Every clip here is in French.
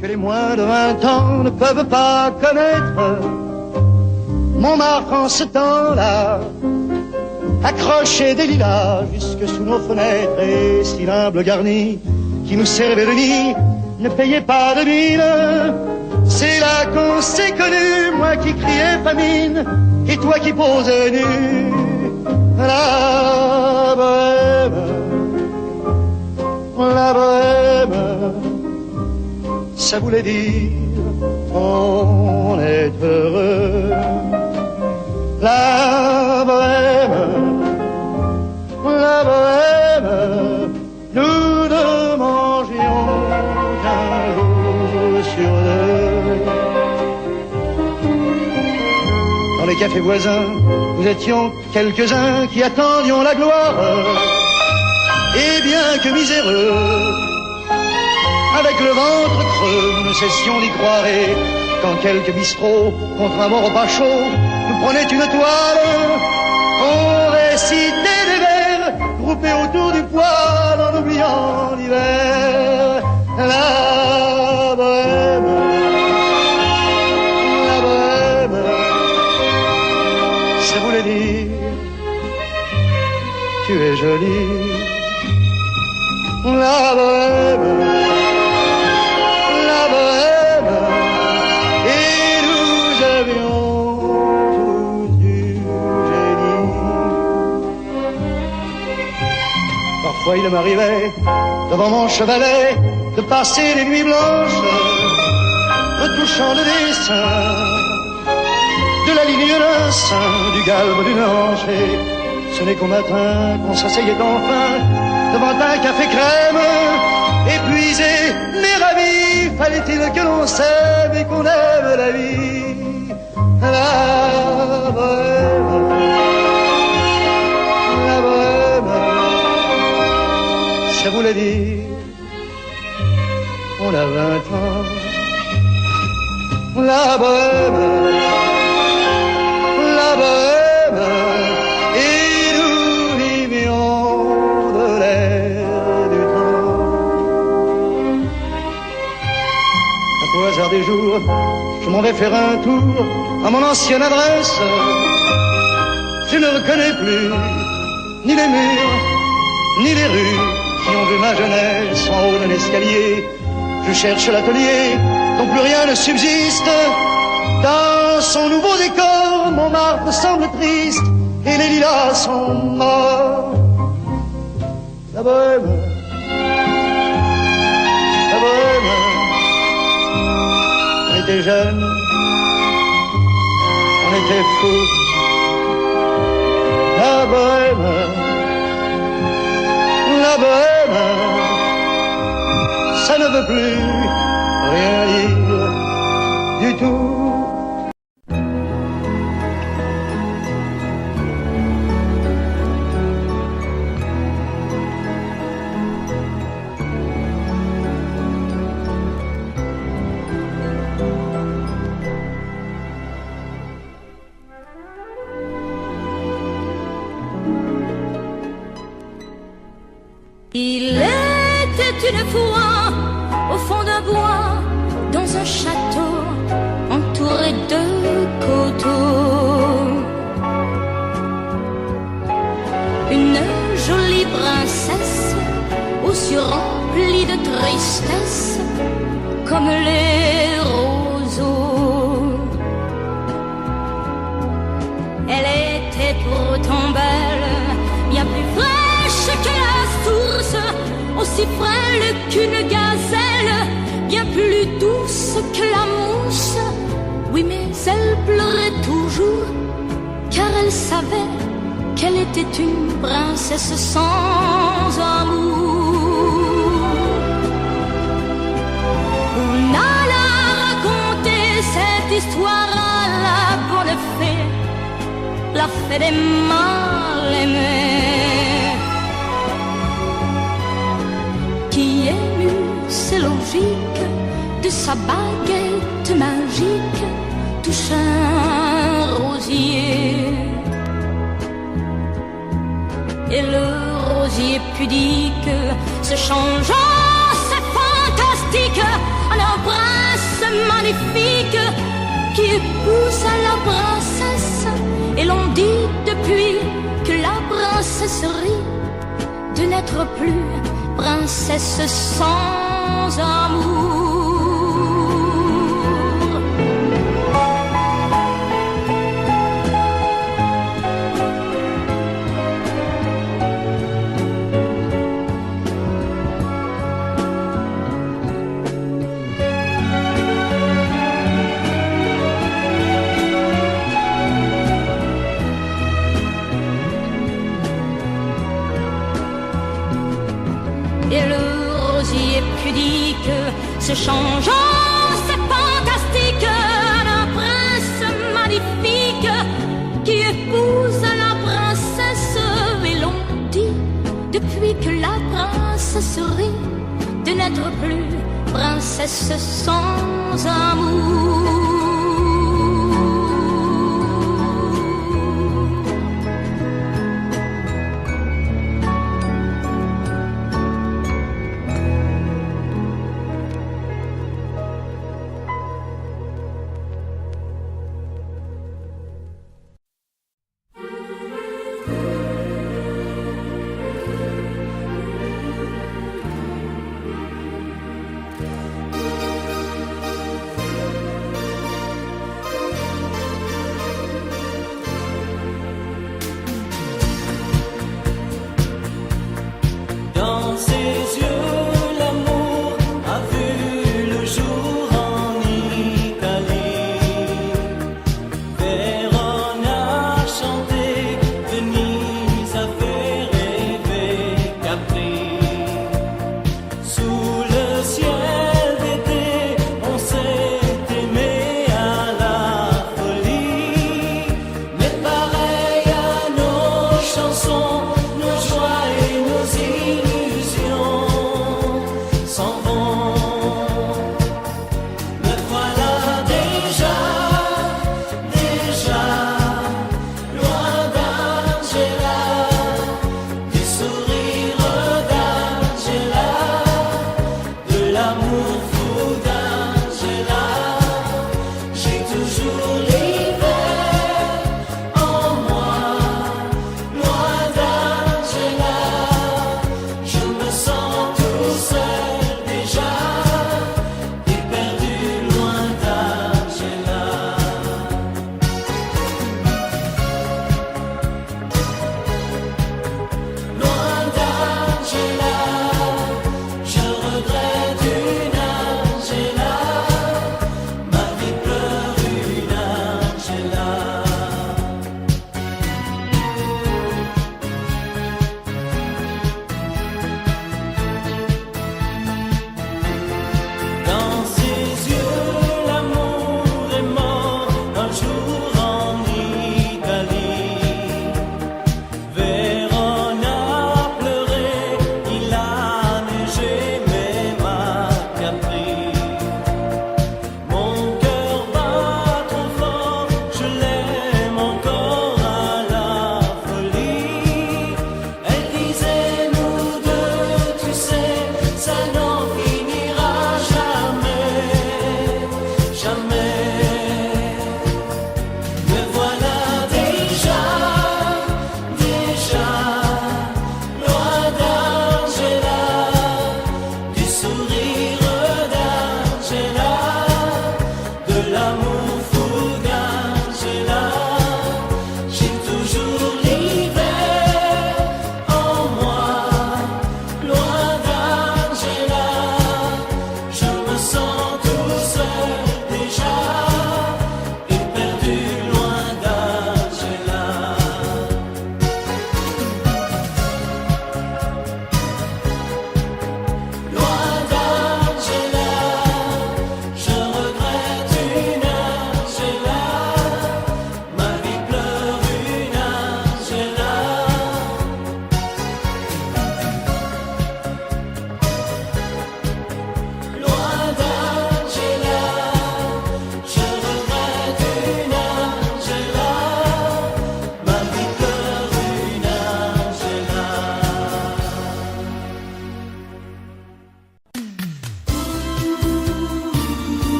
que les moins de 20 ans ne peuvent pas connaître. Montmartre en ce temps-là accrochait des lilas jusque sous nos fenêtres, et si l'humble garni qui nous servait de nid ne payait pas de mine. C'est là qu'on s'est connus, moi qui criais famine et toi qui posais nu. La bohème, la bohème, ça voulait dire on est heureux. La bohème, la bohème, nous ne mangions qu'un jour sur deux. Dans les cafés voisins, nous étions quelques-uns qui attendions la gloire. Et bien que miséreux, avec le ventre creux, nous ne cessions d'y croire. Et quand quelques bistrots, contre un bon repas chaud, nous prenaient une toile, on récitait des vers groupés autour du poêle en oubliant l'hiver. La bohème, la bohème, ça voulait dire tu es jolie. La bohème, la bohème, et nous avions tous du génie. Parfois il m'arrivait, devant mon chevalet, de passer des nuits blanches, retouchant le dessin de la ligne d'un sein, du galbe d'une hanche. Et ce n'est qu'au matin qu'on s'asseyait enfin devant un café crème, épuisé mais ravi. Fallait-il que l'on s'aime et qu'on aime la vie. La bohème, la bohème, ça voulait dire on a 20 ans. La bohème, la bohème, et nous vivions de l'air du temps. Au hasard des jours, je m'en vais faire un tour à mon ancienne adresse. Je ne reconnais plus ni les murs, ni les rues qui ont vu ma jeunesse en haut d'un escalier. Je cherche l'atelier dont plus rien ne subsiste. Dans son nouveau décor, Montmartre semble triste et les lilas sont morts. La bohème, la bohème, on était jeunes, on était fous. La bohème, la bohème, ça ne veut plus rien dire du tout. Il était une fois au fond d'un bois, dans un château entouré de coteaux, une jolie princesse aux yeux remplis de tristesse comme les roseaux. Elle était pourtant belle, bien plus fraîche que la source, aussi frêle qu'une gazelle, bien plus douce que la mousse. Oui, mais elle pleurait toujours, car elle savait qu'elle était une princesse sans amour. On alla raconter cette histoire à la bonne fée, la fée des mal-aimés, qui émut, c'est logique, de sa baguette magique touche un rosier. Et le rosier pudique se changeant, c'est fantastique, en un brin magnifique qui épouse la princesse. Et l'on dit depuis que la princesserie de n'être plus princesse sans amour. Et le rosier pudique se changeant, c'est fantastique, un prince magnifique qui épouse la princesse. Et l'on dit depuis que la princesserie de n'être plus princesse sans amour.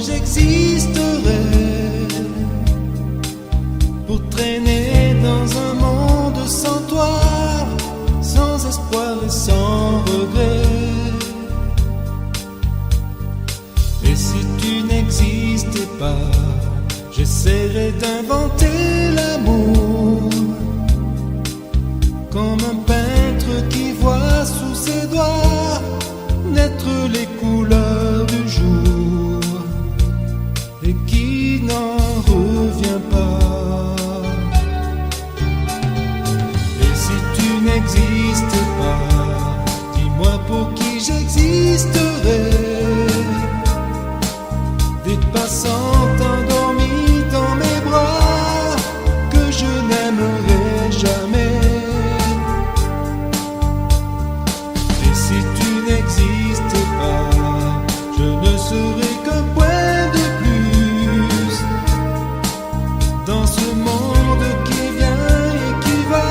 j'existerais pour traîner dans un monde sans toi, sans espoir et sans regret. Et si tu n'existais pas, j'essaierais d'inventer l'amour, comme un peintre qui voit sous ses doigts naître les couleurs du jour et qui n'en revient pas. Et si tu n'existais pas, dis-moi pour qui j'existerais. Des passantes endormies dans mes bras que je n'aimerais jamais. Et si tu n'existais pas, je ne serais qu'un point de plus dans ce monde qui vient et qui va.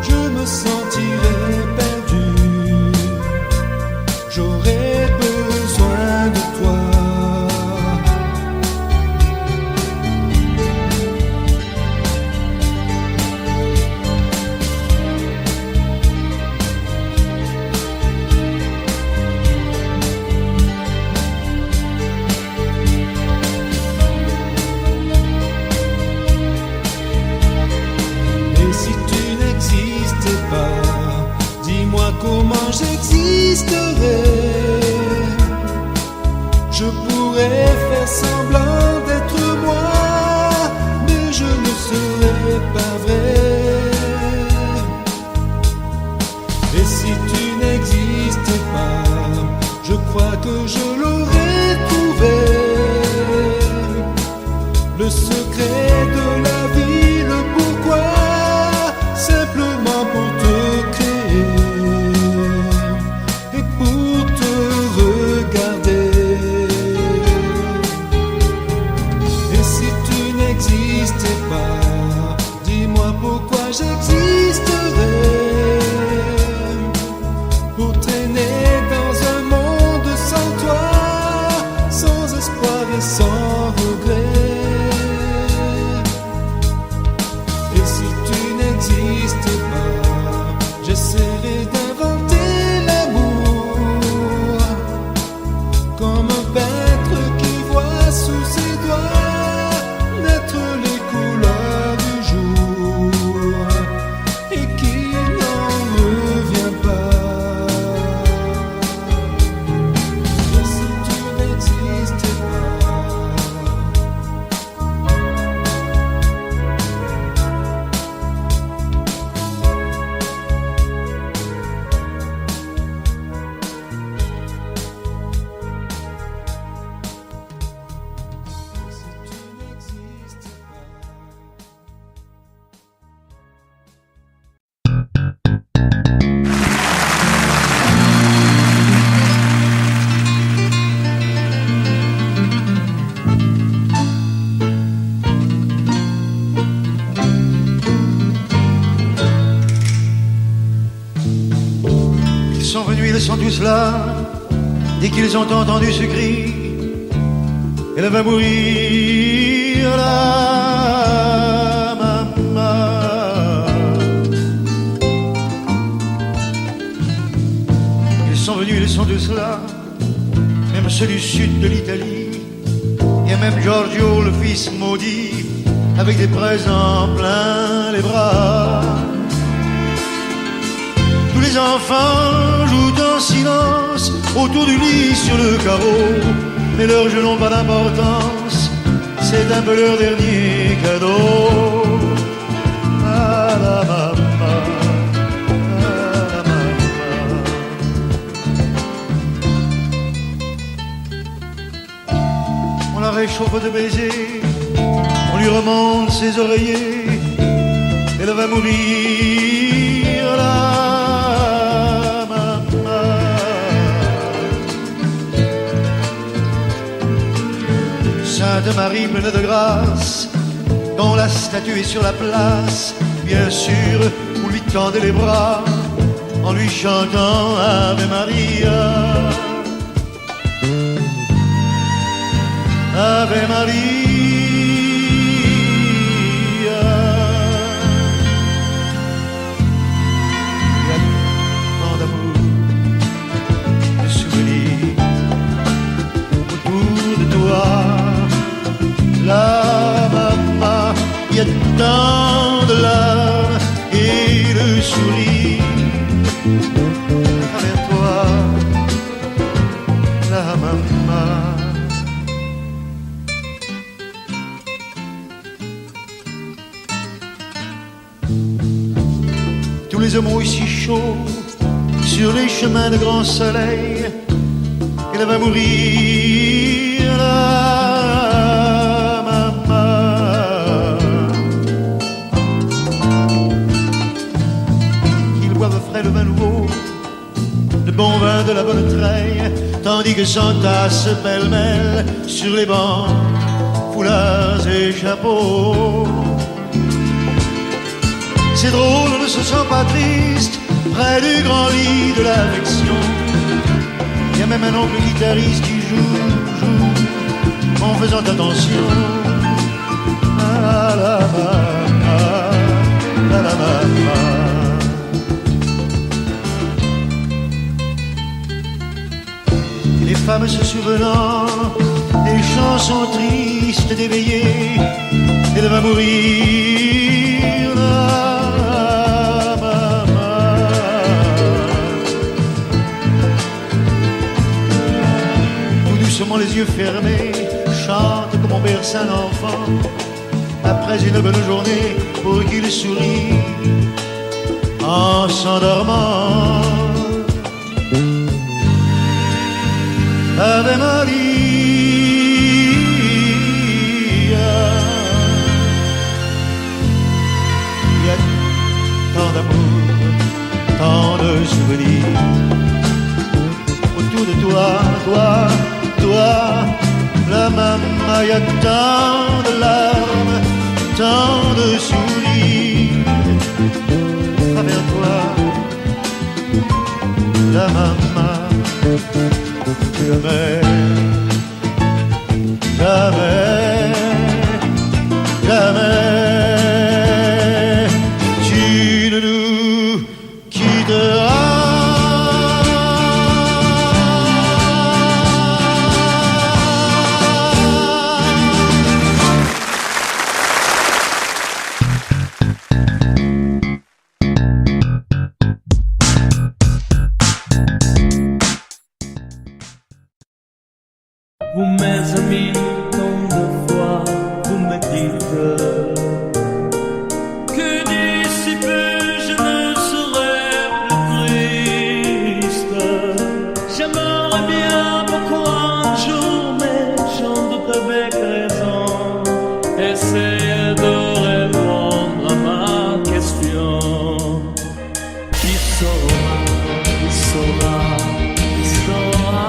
Je me sentirais perdu, j'aurais besoin de toi. Comment j'existerais? Je pourrais faire semblant d'être moi, mais je ne serais pas vrai. Et si tu n'existais pas, je crois que je l'aurais trouvé. Le secret de la vie, le pourquoi, simplement pour te créer. Dis-moi pourquoi j'existerais pour traîner dans un monde sans toi, sans espoir et sans regret. Et si tu n'existais pas, j'essaierais d'inventer l'amour, comme un peintre qui voit sous ses doigts naître les couleurs du jour et qui n'en revient pas. Et si tu n'existais pas, Ils sont tous là, dès qu'ils ont entendu ce cri, elle va mourir la maman. Ils sont venus, ils sont tous là, même ceux du sud de l'Italie. Il y a même Giorgio, le fils maudit, avec des présents plein les bras. Tous les enfants jouent en silence autour du lit sur le carreau, mais leurs jeux n'ont pas d'importance, c'est un peu leur dernier cadeau. Ah la maman, ah la maman. On la réchauffe de baisers, on lui remonte ses oreillers, elle va mourir là. Sainte Marie pleine de grâce, dont la statue est sur la place, bien sûr, vous lui tendez les bras en lui chantant Ave Maria. Maria. Il y a tant d'amour, de souvenirs autour de toi. La maman, il y a tant de larmes et de sourires à travers toi. La maman. Tous les hommes ont eu si chaud sur les chemins de grand soleil qu'elle va mourir, la maman. Ils boivent frais le vin nouveau, le bon vin de la bonne treille, tandis que s'entassent pêle-mêle sur les bancs foulards et chapeaux. C'est drôle, on ne se sent pas triste près du grand lit de l'affection. Il y a même un oncle guitariste qui joue en faisant attention à la maman, à la maman. Les femmes se souvenant des chansons tristes d'éveillés, elle va mourir, la maman. Tout doucement les yeux fermés, chante comme on berce un enfant après une bonne journée pour qu'il sourie en s'endormant. Ave Maria. Il y a tant d'amour, tant de souvenirs autour de toi, toi, la maman. Il y a tant de larmes, tant de sourires à travers toi, la maman. Jamais, jamais, jamais, tu ne nous quitteras. Vous mes amis, tant de fois vous me dites que d'ici peu je ne serai plus triste. J'aimerais bien beaucoup un jour, mais j'en doute avec raison, essayer de répondre à ma question. Qui saura, qui saura, qui saura?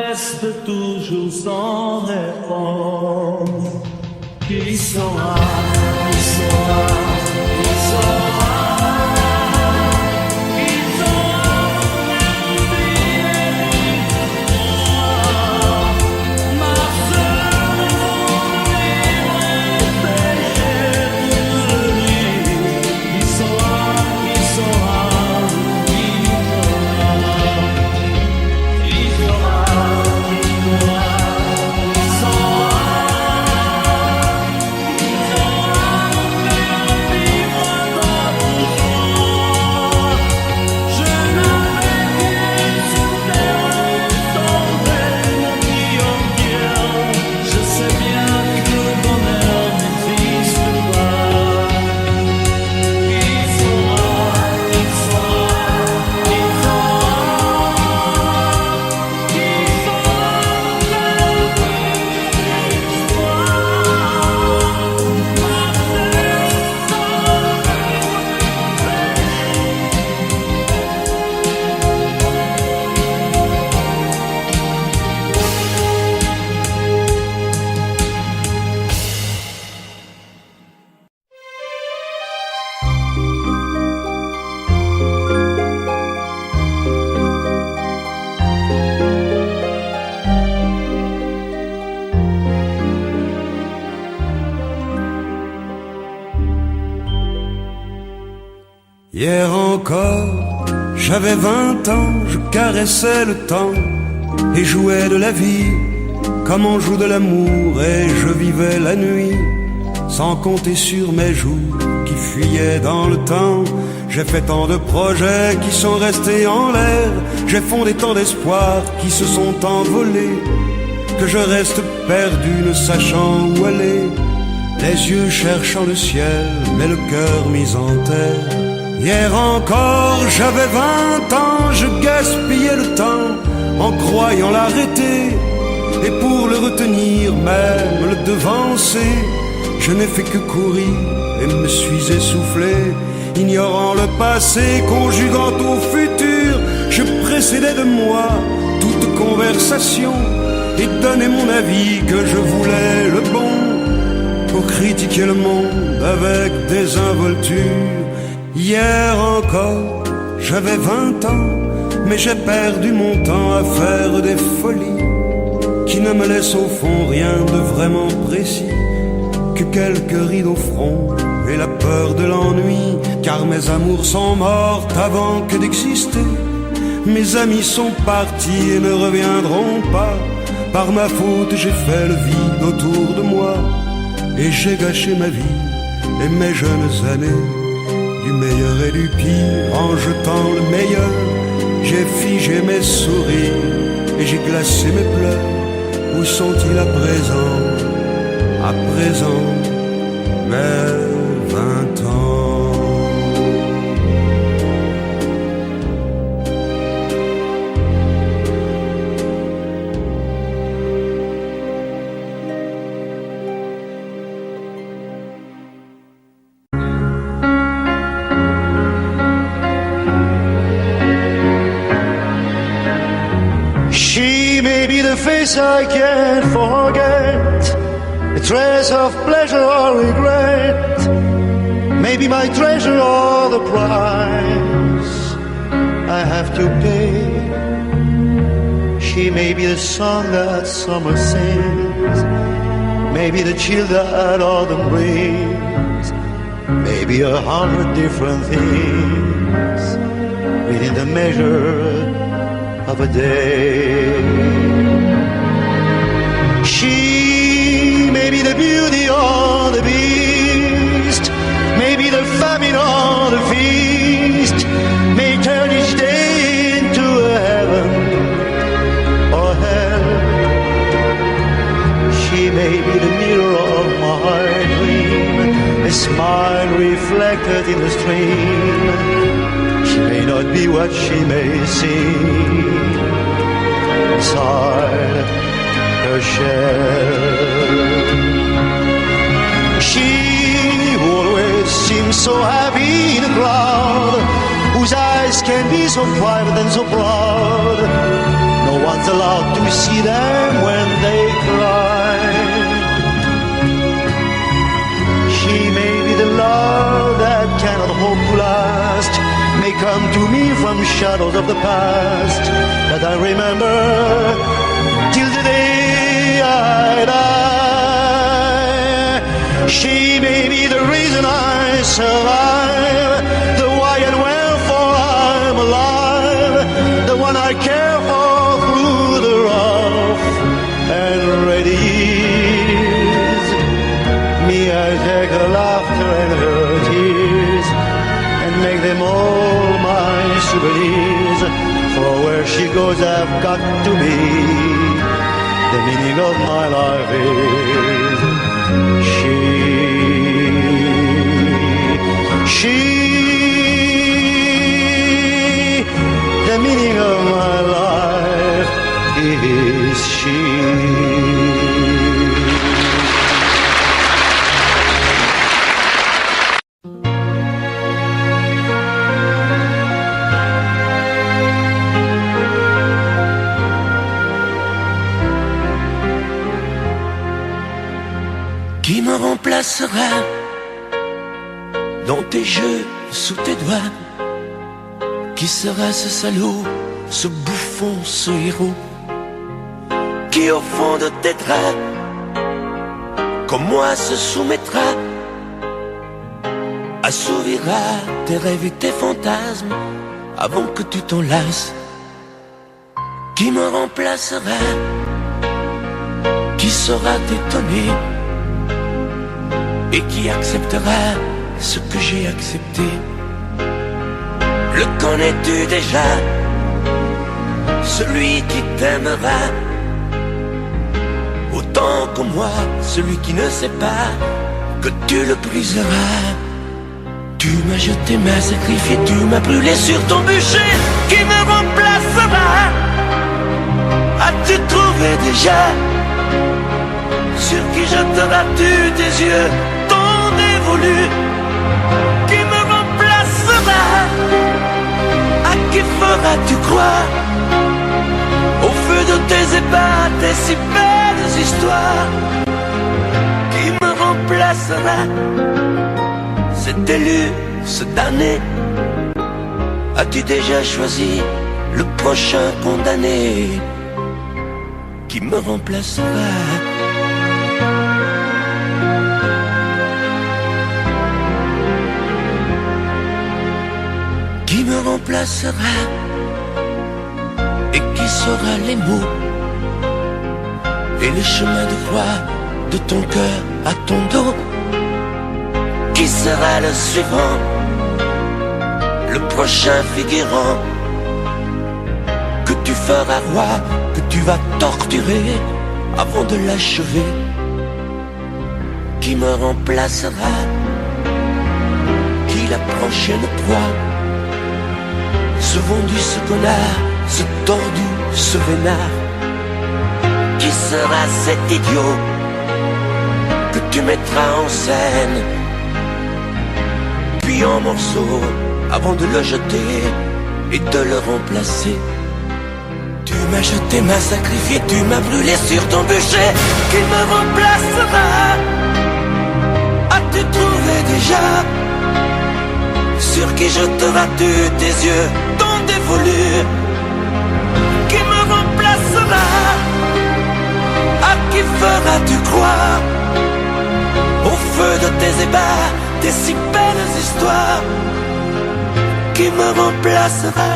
Reste toujours sans réponse. Qui Hier encore, j'avais 20 ans, je caressais le temps et jouais de la vie comme on joue de l'amour, et je vivais la nuit sans compter sur mes jours qui fuyaient dans le temps. J'ai fait tant de projets qui sont restés en l'air, j'ai fondé tant d'espoirs qui se sont envolés, que je reste perdu ne sachant où aller, les yeux cherchant le ciel mais le cœur mis en terre. Hier encore, j'avais 20 ans, je gaspillais le temps en croyant l'arrêter, et pour le retenir, même le devancer, je n'ai fait que courir et me suis essoufflé. Ignorant le passé, conjuguant au futur, je précédais de moi toute conversation et donnais mon avis que je voulais le bon, pour critiquer le monde avec désinvolture. Hier encore, j'avais 20 ans, mais j'ai perdu mon temps à faire des folies qui ne me laissent au fond rien de vraiment précis, que quelques rides au front et la peur de l'ennui, car mes amours sont mortes avant que d'exister. Mes amis sont partis et ne reviendront pas. Par ma faute, j'ai fait le vide autour de moi, et j'ai gâché ma vie et mes jeunes années. Du meilleur et du pire, en jetant le meilleur, j'ai figé mes sourires et j'ai glacé mes pleurs. Où sont-ils à présent, mes 20 ans? She may be the face I can't forget, a trace of pleasure or regret, maybe my treasure or the price I have to pay. She may be the song that summer sings, maybe the chill that autumn brings, maybe 100 different things within the measure of a day. She may be the beauty or the beast, maybe the famine or the feast, may turn each day into a heaven or hell. She may be the mirror of my dream, a smile reflected in the stream. She may not be what she may seem inside her shell. She who always seems so happy in a crowd, whose eyes can be so private and so proud, no one's allowed to see them when they cry. shadows of the past that I remember till the day I die. She may be the reason I survive, the why and wherefore I'm alive, the one I care for through the rough and ready years. Me, I take her laughter and her tears and make them all my souvenirs. For where she goes, I've got to be. The meaning of my life is she. The meaning of my life is she. Qui me remplacera dans tes jeux, sous tes doigts? Qui sera ce salaud, ce bouffon, ce héros, qui au fond de tes draps, comme moi, se soumettra, assouvira tes rêves et tes fantasmes avant que tu t'en lasses? Qui me remplacera? Qui saura t'étonner et qui acceptera ce que j'ai accepté? Le connais-tu déjà? Celui qui t'aimera autant que moi, celui qui ne sait pas que tu le briseras. Tu m'as jeté, m'as sacrifié, tu m'as brûlé sur ton bûcher. Qui me remplacera? As-tu trouvé déjà sur qui jetteras-tu tes yeux, ton dévolu? Qui me remplacera? À qui feras-tu croire au feu de tes ébats, tes si belles histoires? Qui me remplacera? Cet élu, ce damné, as-tu déjà choisi le prochain condamné? Qui me remplacera? Qui me remplacera et qui saura les mots et les chemins de croix de ton cœur à ton dos? Qui sera le suivant, le prochain figurant que tu feras roi, que tu vas torturer avant de l'achever? Qui me remplacera? Qui la prochaine proie? Ce vendu, ce connard, ce tordu, ce vénard? Qui sera cet idiot que tu mettras en scène, puis en morceaux, avant de le jeter et de le remplacer? Tu m'as jeté, m'as sacrifié, tu m'as brûlé sur ton bûcher. Qui me remplacera? As-tu trouvé déjà sur qui jetteras-tu tes yeux, ton dévolu? Qui me remplacera? À qui feras-tu croire au feu de tes ébats, tes si belles histoires? Qui me remplacera?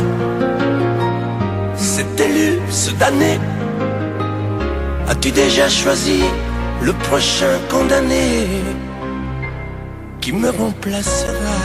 Cet élu, ce damné, as-tu déjà choisi le prochain condamné? Qui me remplacera?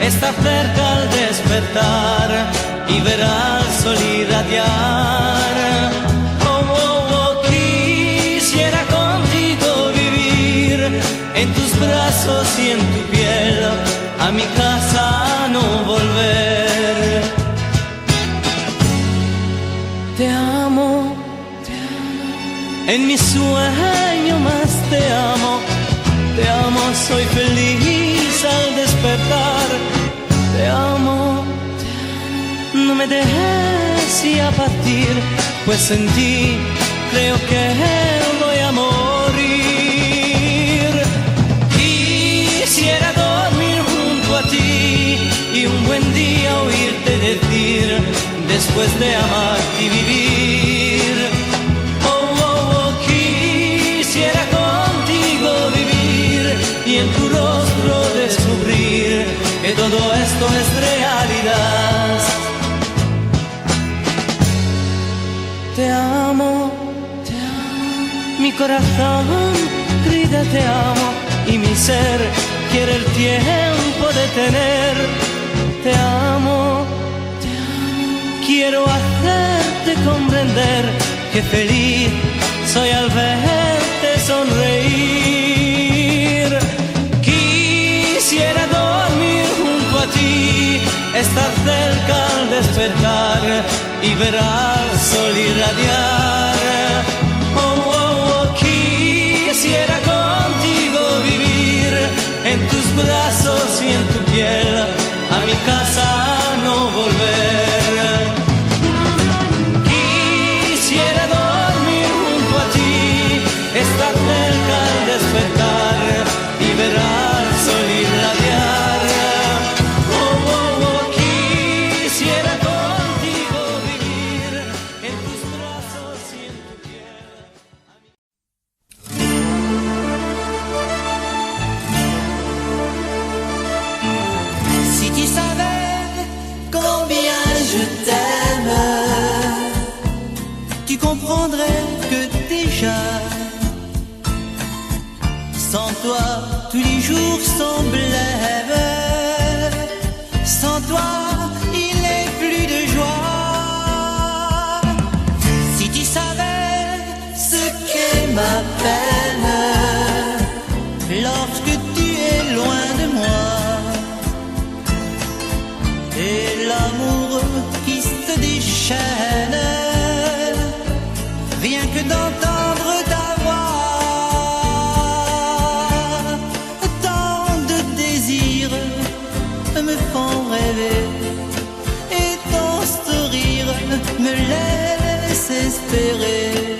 Está cerca al despertar y verá el sol irradiar. Oh, oh, oh, quisiera contigo y en tu piel a mi casa no volver. Te amo, en mi sueño más te amo, soy feliz al despertar. Te amo, no me dejes ya partir, pues en ti creo que voy a morir. Quisiera dormir junto a ti y un buen día oírte decir, después de amarte y vivir, oh, oh, oh, quisiera contigo vivir y en tu rostro descubrir que todo esto es realidad. Te amo, mi corazón grita te amo y mi ser quiere el tiempo detener. Te amo, quiero hacerte comprender que feliz soy al verte sonreír. Quisiera dormir junto a ti, estar cerca al despertar y ver al sol irradiar. Oh, oh, oh, quisiera contigo vivir en tus brazos y en tu piel, a mi casa no volver. Quisiera dormir junto a ti, estar cerca al despertar y ver al sol irradiar. Oh, oh, oh, quisiera contigo vivir en tus brazos y en tu piel. Si tu savais combien je t'aime, tu comprendrais que déjà, sans toi, tous les jours sont blêmes. Sans toi, il n'est plus de joie. Si tu savais ce qu'est ma peine, lorsque tu es loin de moi, et l'amour qui se déchaîne, rien que d'entendre ta voix, tant de désirs me font rêver, et ton sourire me laisse espérer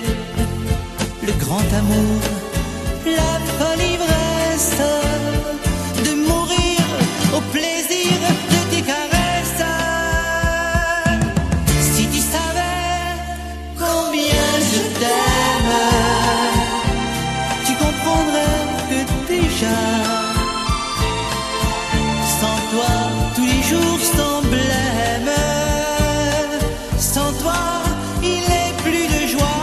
le grand amour, la folle ivresse de mourir au plaisir de tes caresses. Si tu savais combien je t'aime, tu comprendrais que déjà, sans toi, tous les jours sont blêmes. Sans toi, il n'est plus de joie.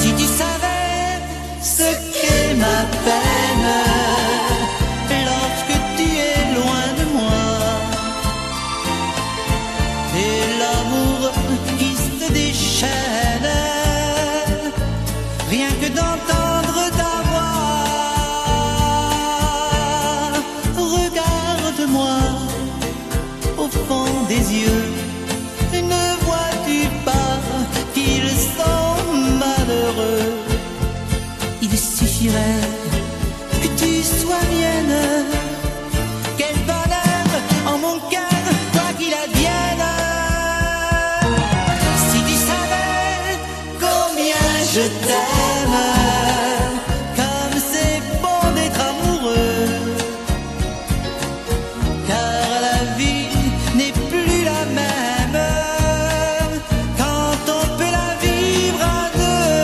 Si tu savais ce qu'est ma peine, lorsque tu es loin de moi, et l'amour qui se déchaîne, rien que d'entendre ta voix, regarde-moi au fond des yeux. Ne vois-tu pas qu'ils sont malheureux? Il suffirait que tu sois mienne. Quel bonheur en mon cœur, quoi qu'il advienne. Si tu savais combien je t'aime, comme c'est bon d'être amoureux, car la vie n'est plus la même quand on peut la vivre à deux.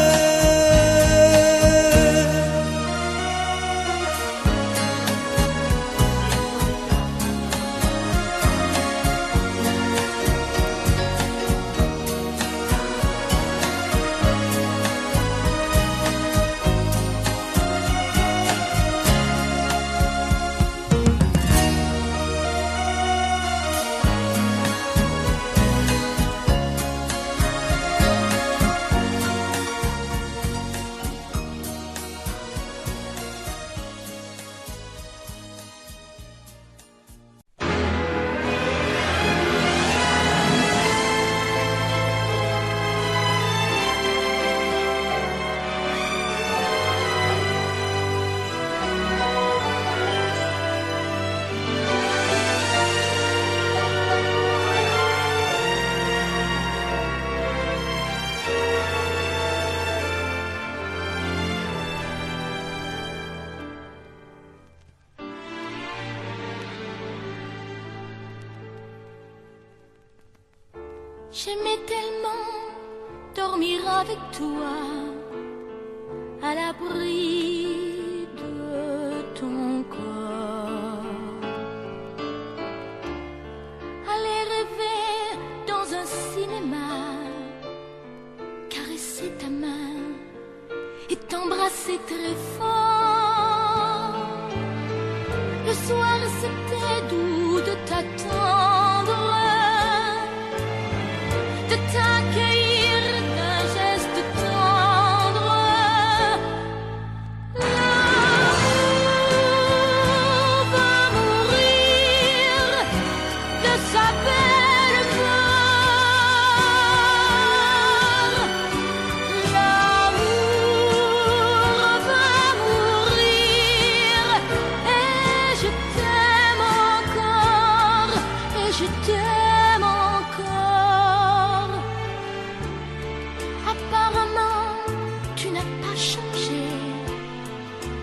J'aimais tellement dormir avec toi, à l'abri de ton corps. Aller rêver dans un cinéma, caresser ta main et t'embrasser très fort. Le soir c'était doux de t'attendre, de t'accueillir d'un geste tendre. L'amour va mourir de sa belle mort. L'amour va mourir et je t'aime encore, et je t'aime encore. Apparemment, tu n'as pas changé,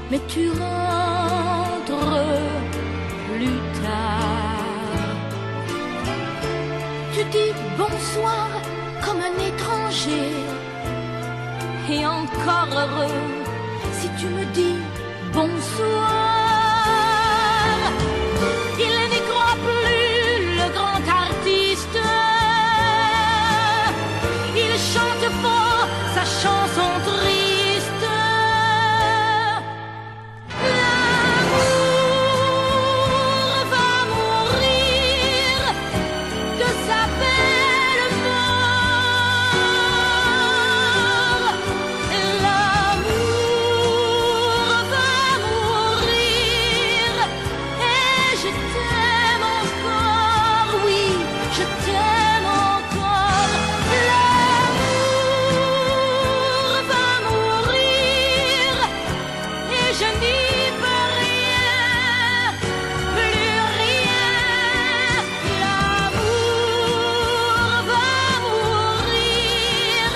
mais tu rentres plus tard. Tu dis bonsoir comme un étranger, et encore heureux si tu me dis bonsoir. Il n'y croit plus, le grand artiste. Il chante fort sa chanson triste. L'amour va mourir de sa belle mort. L'amour va mourir et je t'aime encore, oui, je t'aime encore. L'amour va mourir et je n'y peux rien, plus rien. L'amour va mourir,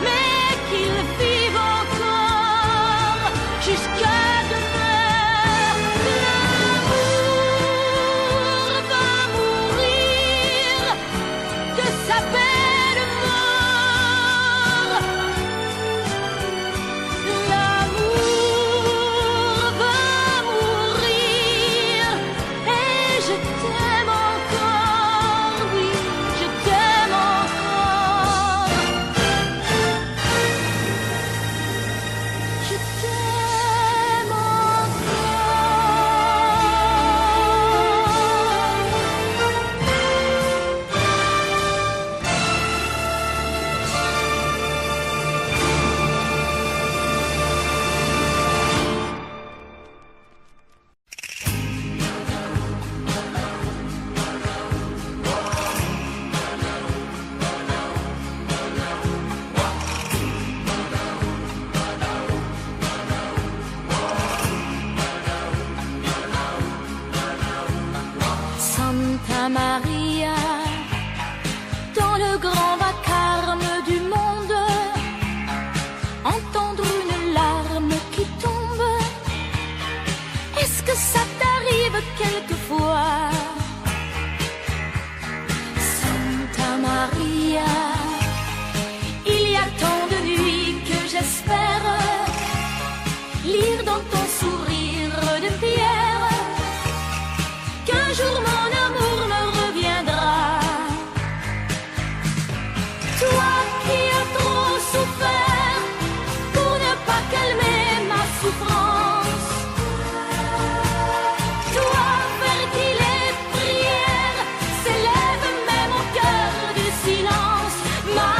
mais qu'il vive encore jusqu'à demain. L'amour va mourir de sa belle mort. L'amour va mourir et je t'aime encore, oui, je t'aime encore. Je t'aime Santa Maria, dans le grand vacarme du monde, entendre une larme qui tombe, est-ce que ça t'arrive quelquefois? Santa Maria, il y a tant de nuits que j'espère lire dans ton sourire de pierre qu'un jour mon amour me reviendra. Toi qui as trop souffert pour ne pas calmer ma souffrance, toi vers qui les prières s'élèvent même au cœur du silence, ma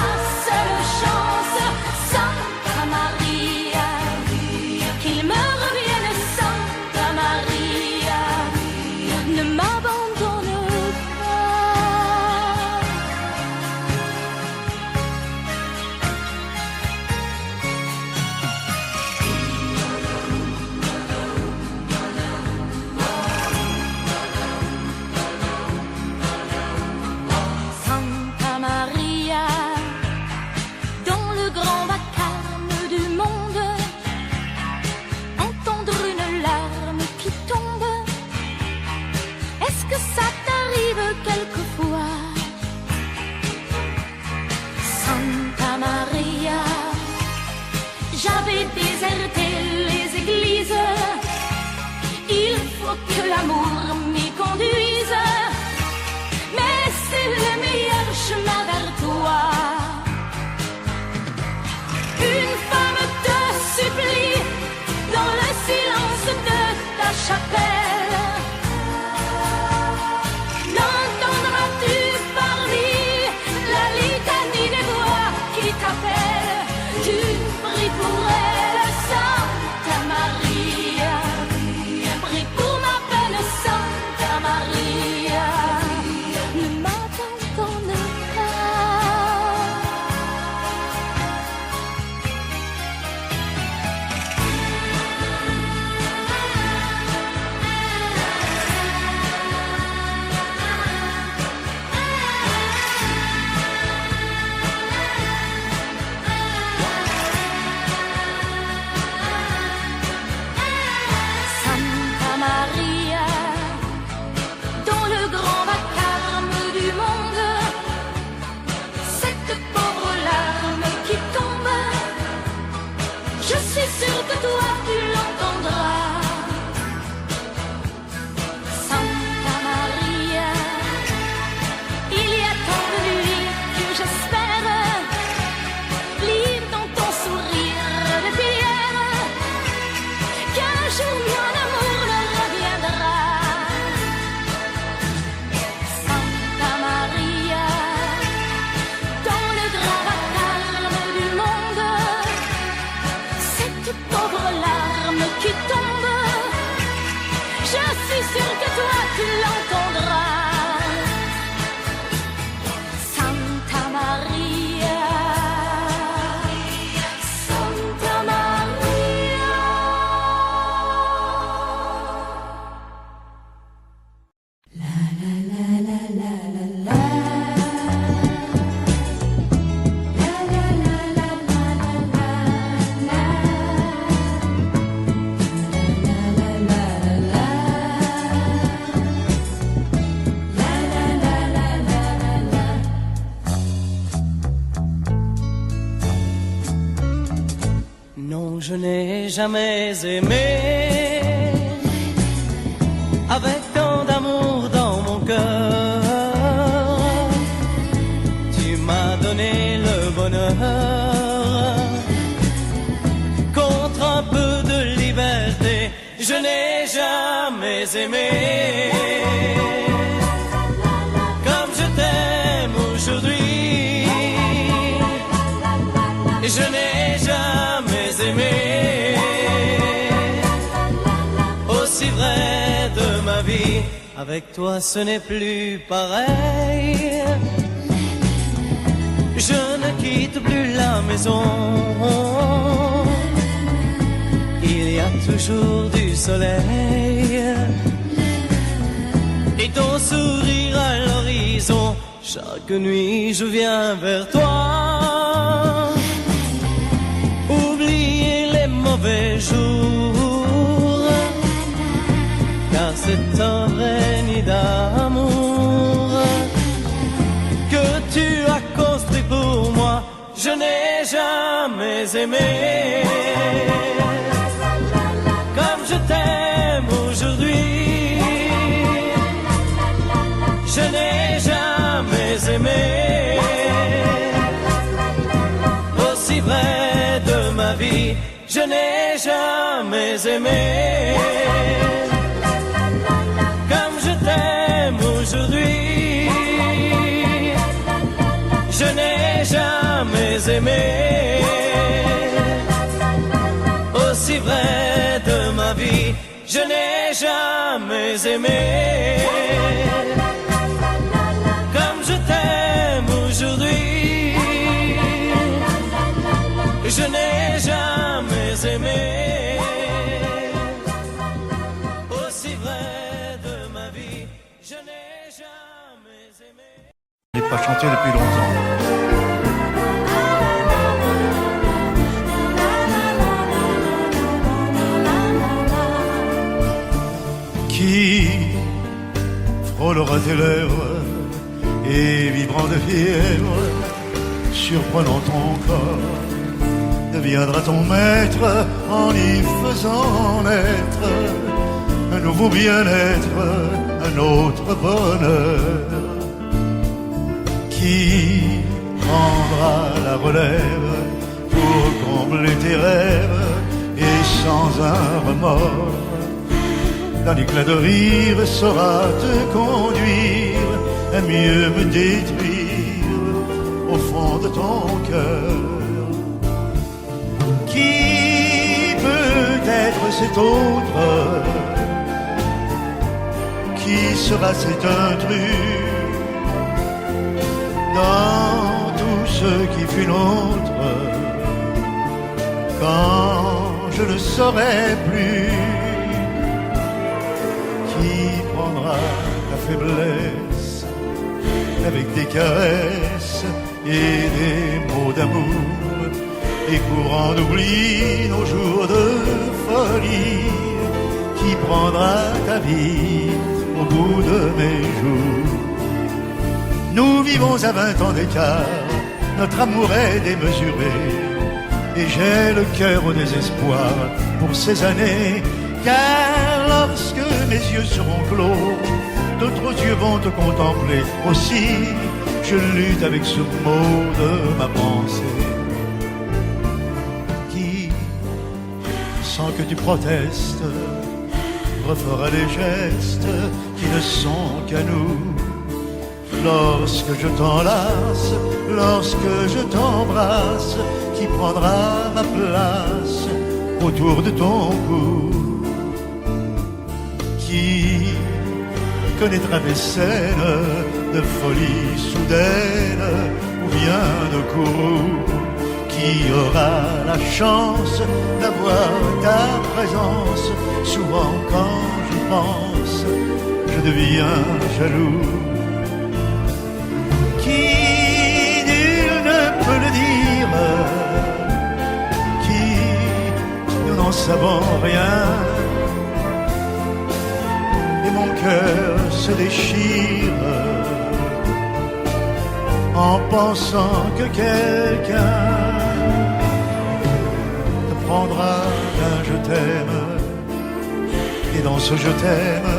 seule chance, Santa Maria, qu'il me revienne Santa Maria, ne m'abandonne pas. Santa Maria, dans le grand vacarme du monde, entendre une larme qui tombe, est-ce que ça t'arrive quelquefois? avez déserté les églises. Il faut que l'amour m'y conduise, mais c'est le meilleur chemin vers toi. Une femme te supplie dans le silence de ta chapelle. L'entendras-tu parmi la litanie des voix qui t'appellent? Tu pries pour elle, Santa Maria. Prie pour ma peine, Santa Maria. Ne m'abandonne Santa Maria, dans le grand vacarme du monde, cette pauvre larme qui tombe, je suis sûre que toi tu l'entendras. Santa Maria, il y a tant de nuits que j'espère lire dans ton sourire de pierre qu'un jour mon amour ne reviendra. Santa Maria, dans le grand vacarme du monde, cette pauvre larme qui tombe, je suis sûre que toi tu l'entendras. Santa Maria, Santa Maria. Non, je n'ai jamais aimé avec tant d'amour dans mon cœur. Tu m'as donné le bonheur contre un peu de liberté. Je n'ai jamais aimé comme je t'aime aujourd'hui. Je n'ai jamais aimé aussi vrai de ma vie. Avec toi ce n'est plus pareil. Je ne quitte plus la maison. Il y a toujours du soleil et ton sourire à l'horizon. Chaque nuit je viens vers toi, oublier les mauvais jours, car c'est un vrai nid d'amour que tu as construit pour moi. Je n'ai jamais aimé comme je t'aime aujourd'hui. Je n'ai jamais aimé aussi vrai de ma vie. Je n'ai jamais aimé comme je t'aime aujourd'hui. Je n'ai jamais aimé aussi vrai de ma vie. Je n'ai jamais aimé comme je t'aime aujourd'hui. Je n'ai jamais aimé aussi vrai de ma vie. Je n'ai jamais aimé. Je n'ai pas chanté depuis longtemps. Qui frôlera tes lèvres et vibrant de fièvre, surprenant ton corps de deviendra ton maître en y faisant naître un nouveau bien-être, un autre bonheur. Qui prendra la relève pour combler tes rêves et sans un remords, d'un éclat de rire saura te conduire à mieux me détruire au fond de ton cœur. Qui peut être cet autre? Qui sera cet intrus dans tout ce qui fut nôtre, quand je ne saurai plus? Qui prendra ta faiblesse avec des caresses et des mots d'amour, et courant d'oubli nos jours de folie? Qui prendra ta vie au bout de mes jours? Nous vivons à 20 ans d'écart, notre amour est démesuré, et j'ai le cœur au désespoir pour ces années, car lorsque mes yeux seront clos, d'autres yeux vont te contempler aussi. Je lutte avec ce mot de ma pensée. Qui, sans que tu protestes, refera les gestes qui ne sont qu'à nous? Lorsque je t'enlace, lorsque je t'embrasse, qui prendra ma place autour de ton cou? Qui connaîtra des scènes de folie soudaine ou bien de courroux? Qui aura la chance d'avoir ta présence? Souvent quand j'y pense, je deviens jaloux. Qui, nul ne peut le dire, qui, nous n'en savons rien, et mon cœur se déchire en pensant que quelqu'un te prendra un je t'aime, et dans ce je t'aime,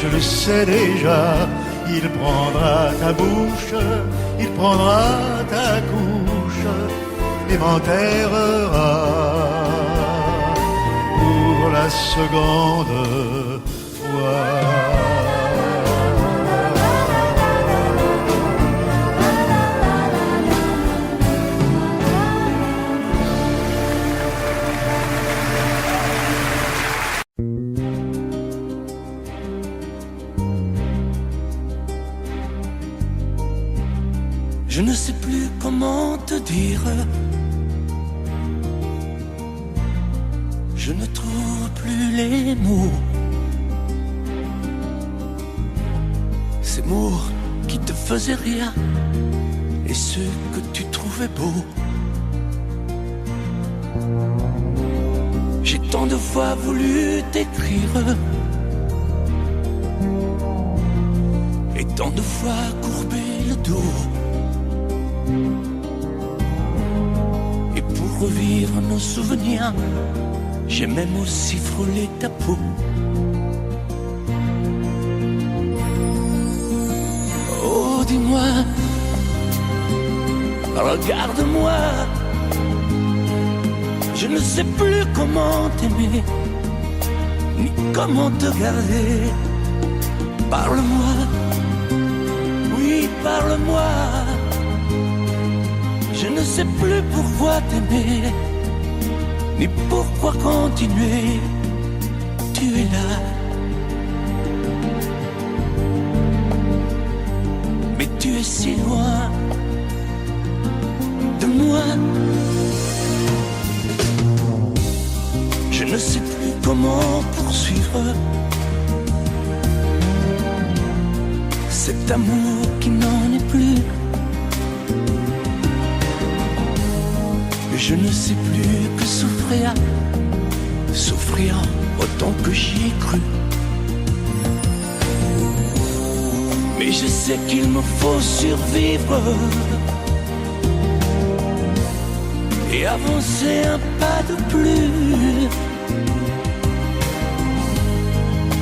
je le sais déjà, il prendra ta bouche, il prendra ta couche et m'enterrera pour la seconde fois. Je ne sais plus comment te dire. Je ne trouve plus les mots. Ces mots qui te faisaient rire et ceux que tu trouvais beaux. J'ai tant de fois voulu t'écrire et tant de fois courbé le dos. Et pour revivre nos souvenirs, j'ai même aussi frôlé ta peau. Oh, dis-moi, regarde-moi, je ne sais plus comment t'aimer, ni comment te garder. Parle-moi, oui, parle-moi. Je ne sais plus pourquoi t'aimer, ni pourquoi continuer. Tu es là, mais tu es si loin de moi. Je ne sais plus comment poursuivre cet amour qui n'en est plus. Je ne sais plus que souffrir, souffrir autant que j'y ai cru. Mais je sais qu'il me faut survivre et avancer un pas de plus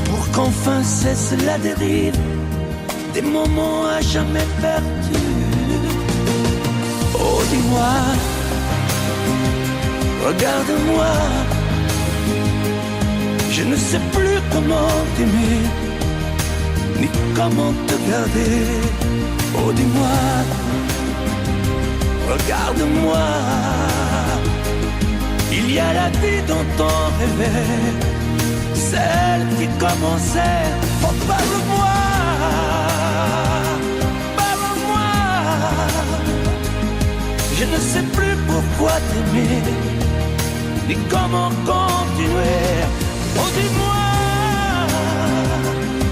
pour qu'enfin cesse la dérive des moments à jamais perdus. Oh, dis-moi, regarde-moi, je ne sais plus comment t'aimer, ni comment te garder. Oh, dis-moi, regarde-moi, il y a la vie dont on rêvait, celle qui commençait. Oh, parle-moi, parle-moi, je ne sais plus pourquoi t'aimer, ni comment continuer. Oh, dis-moi,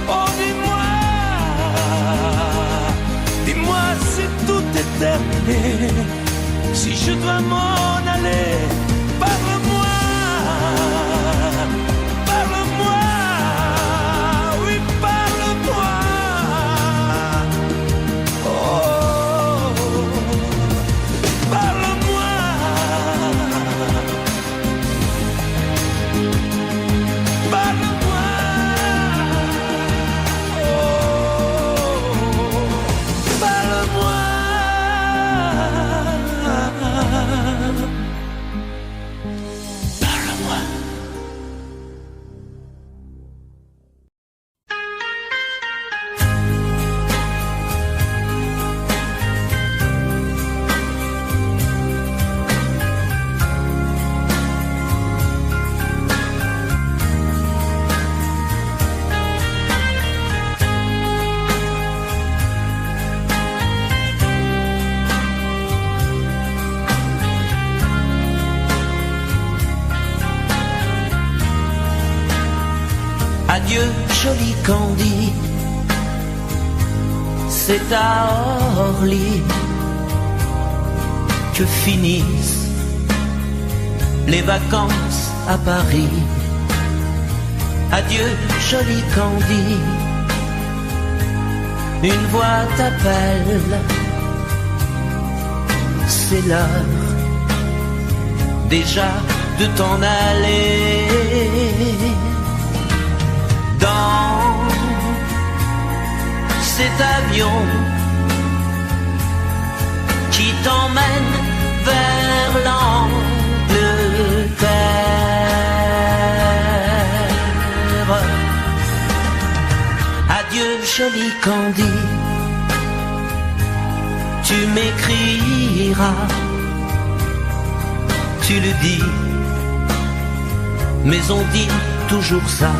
oh, dis-moi, dis-moi si tout est terminé, si je dois m'en aller. Parle-moi, parle-moi, oui, parle-moi. Oh, parle-moi. Parle-moi. Oh, parle-moi. Adieu, joli Candy, c'est à Orly que finissent les vacances à Paris. Adieu, joli Candy, une voix t'appelle, c'est l'heure déjà de t'en aller. Dans cet avion qui t'emmène vers l'Angleterre. Adieu, joli Candy, tu m'écriras, tu le dis, mais on dit toujours ça.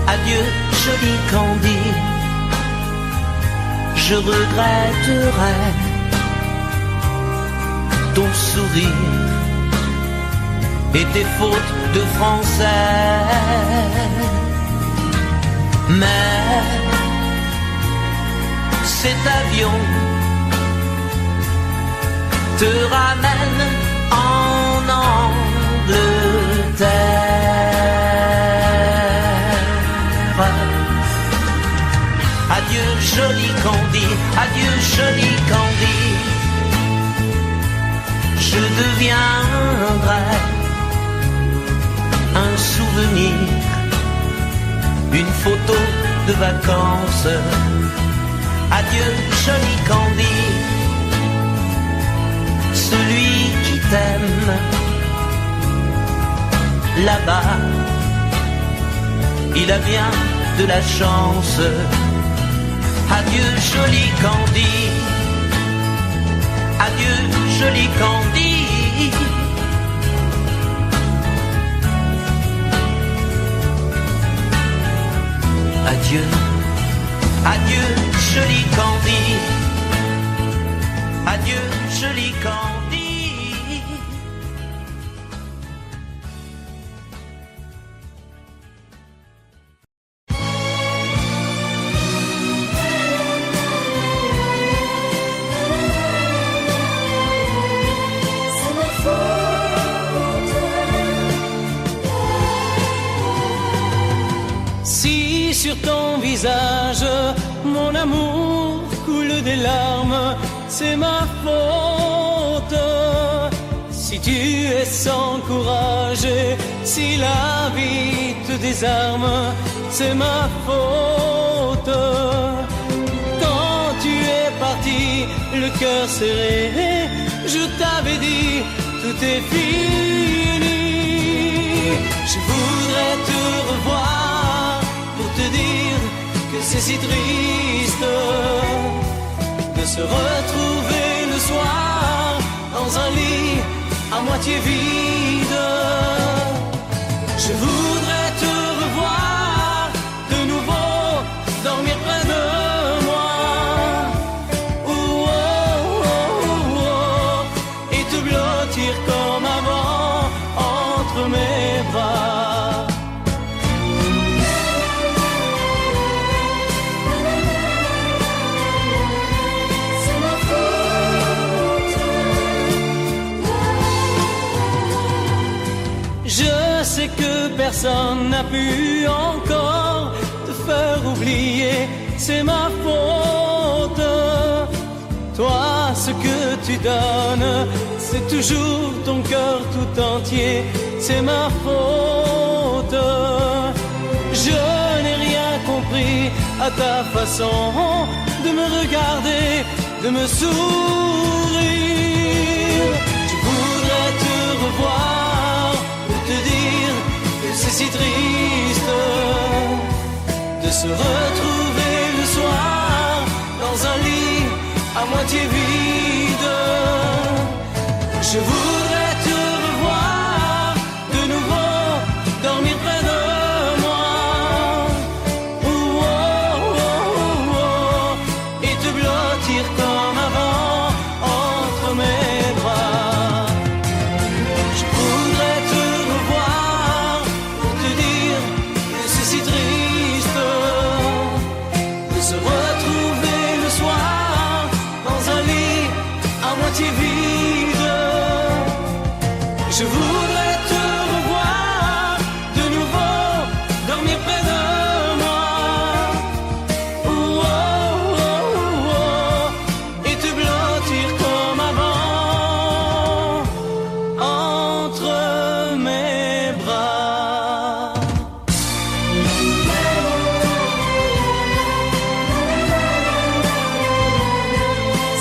Adieu, joli Candy, je regretterai ton sourire et tes fautes de français. Mais cet avion te ramène en Angleterre. Adieu, joli Candy, adieu, joli Candy, je deviendrai un souvenir, une photo de vacances. Adieu, joli Candy, celui qui t'aime là-bas, il a bien de la chance. Adieu, joli Candy, adieu, joli Candy. Adieu, adieu, joli Candy, adieu, joli Candy. Sur ton visage, mon amour coule des larmes, c'est ma faute. Si tu es sans courage et si la vie te désarme, c'est ma faute. Quand tu es parti, le cœur serré, je t'avais dit, tout est fini. Je voudrais te revoir pour te dire que c'est si triste de se retrouver le soir dans un lit à moitié vide. Je voudrais te revoir de nouveau, dormir près de moi, oh, oh, oh, oh, et te blottir comme avant entre mes bras. Je sais que personne n'a pu encore te faire oublier, c'est ma faute. Toi, ce que tu donnes, c'est toujours ton cœur tout entier, c'est ma faute. Je n'ai rien compris à ta façon de me regarder, de me sourire. Je voudrais te revoir, te dire que c'est si triste de se retrouver le soir dans un lit à moitié vide. Je voudrais te revoir de nouveau, dormir près de moi, oh, oh, oh, oh, et te blottir comme avant entre mes bras. Je voudrais te revoir pour te dire que c'est si triste de se retrouver le soir dans un lit à moitié vide. Je voudrais te revoir de nouveau, dormir près de moi, oh, oh, oh, oh, et te blottir comme avant entre mes bras.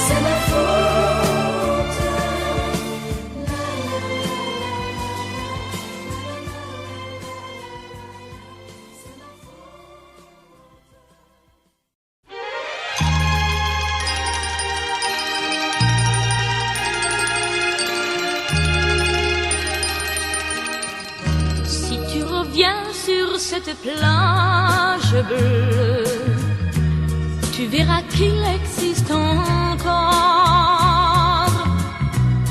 C'est ma faute. Si tu reviens sur cette plage bleue, tu verras qu'il existe encore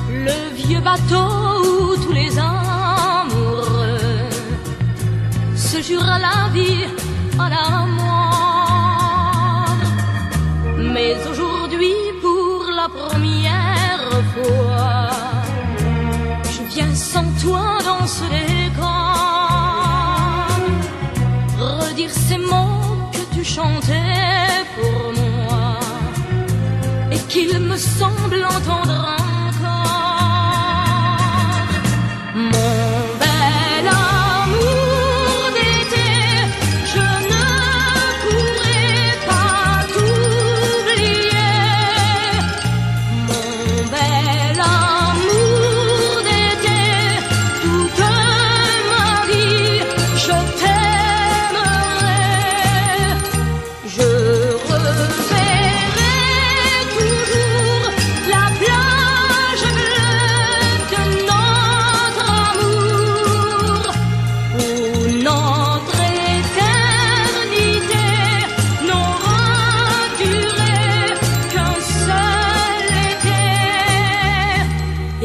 le vieux bateau où tous les amoureux se jurent à la vie, à la mort. Mais aujourd'hui, pour la première fois, je viens sans toi dans ce décor, redire ces mots que tu chantais pour moi et qu'il me semble entendre encore. Mon bel amour d'été, je ne pourrai pas t'oublier. Mon bel amour d'été, toute ma vie, je t'aimerai. Je reverrai toujours la plage bleue de notre amour, où notre éternité n'aura duré qu'un seul été.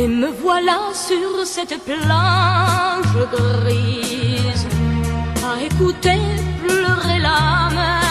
Et me voilà sur cette plage grise, à écouter pleurer la mer.